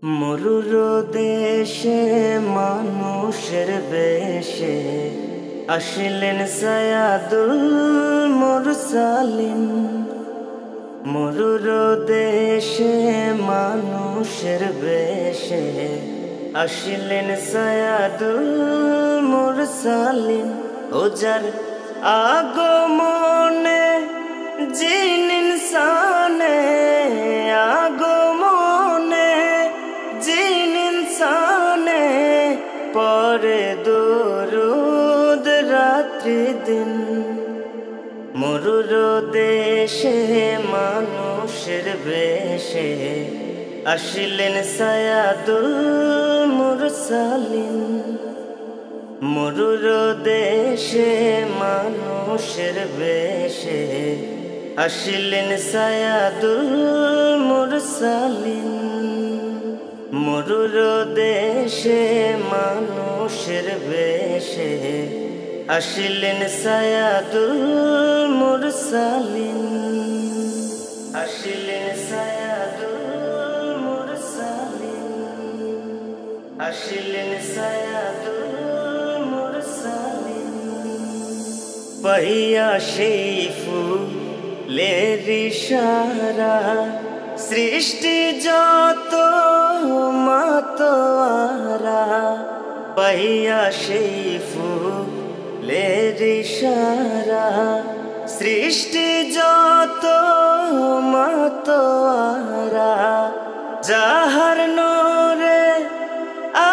মরুর দেশে মানুষের বেশে আসলেন সায়াদুল মুরসালিন। মরুর দেশে মানুষের বেশে আসলেন সায়াদুল মুরসালিন। ওজার আগমনে জিন ইনসানে পরে দুরুদ রাত্রি দিন। মরুর দেশে মানুষের বেশে আসলেন সায়াদুল মুরসালিন। মরুর দেশে মানুষের বেশে আসলেন সায়াদুল মুরসালিন। মরুর দেশে মানুষের বেশে আসলেন সায়াদুল মুরসালিন। আসলেন সায়াদুল মুরসালিন। আসলেন সায়াদুল মুরসালিন। পাইয়া সেই ফুলের ইশারা সৃষ্টি যত মাতোয়ারা। পাইয়া সেই ফুলের ইশারা সৃষ্টি যত মাতোয়ারা। যাহার নূরে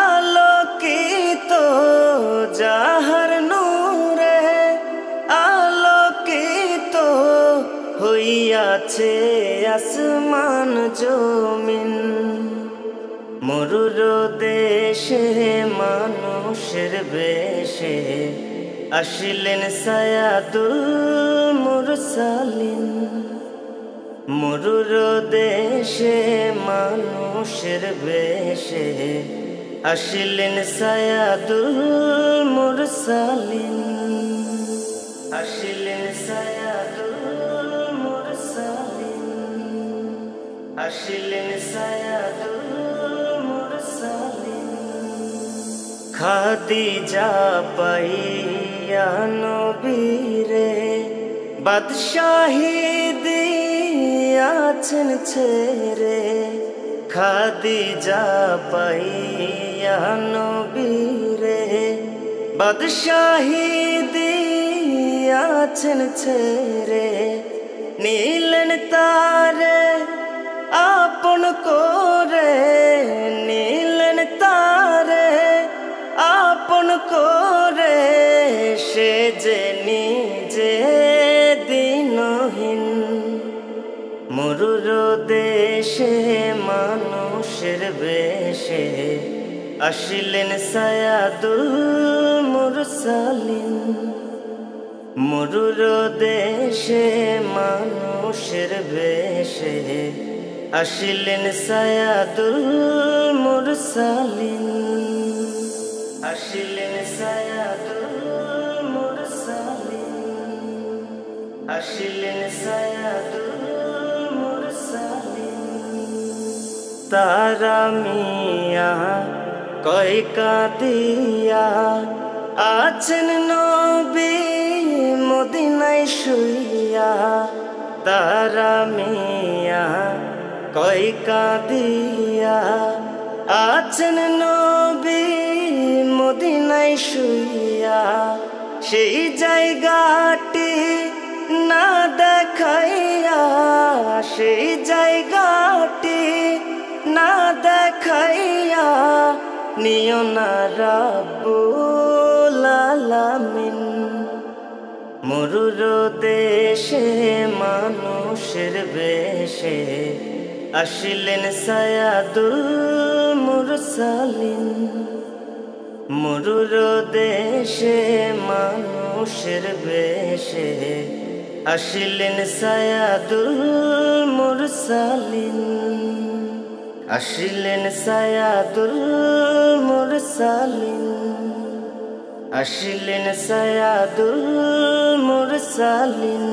আলোকিত, যাহার নূরে আলোকিত হইয়াছে আসমান জমিন। মরুর দেশে মানুষের বেশে আসলেন সায়াদুল মুরসালিন। মরুর দেশে মানুষের বেশে আসলেন সায়াদুল মুরসালিন। আসলেন সায়াদুল মুরসালিন। আসলেন সায়াদুল মুরসালিন। খাদিজা পাইয়া নবীরে বাদশাহী দিয়াছেন ছেড়ে। খাদিজা পাইয়া নবীরে বাদশাহী দিয়াছেন ছেড়ে। নীলেন তারে আপন করে, নীলেন তারে আপন করে। সে যে নিজে দিনহীন। মরুর দেশে মানুষের বেশে আসলেন সায়াদুল মুরসালিন। মরুর দেশে মানুষের বেশে আসলেন সায়াদুল মুরসালিন। আসলেন সায়াদুল মুরসালিন। আসলেন সায়াদুল মুরসালিন। তারা মিয়া কয় কাঁদিয়া আছেন নবী মদিনায় শুইয়া। তারা মিয়া কয় কাঁদিয়া আছেন নবী মদিনায় শুইয়া। সেই জায়গাটি না দেখাইয়া, সেই জায়গাটি না দেখাইয়া নিও না রাব্বুল আলামিন। মরুর দেশে মানুষের বেশে আসলেন সায়াদুল মুরসালিন। মরুর দেশে মানুষের বেশে আসলেন সায়াদুল মুরসালিন। আসলেন সায়াদুল মুরসালিন। আসলেন সায়াদুল মুরসালিন।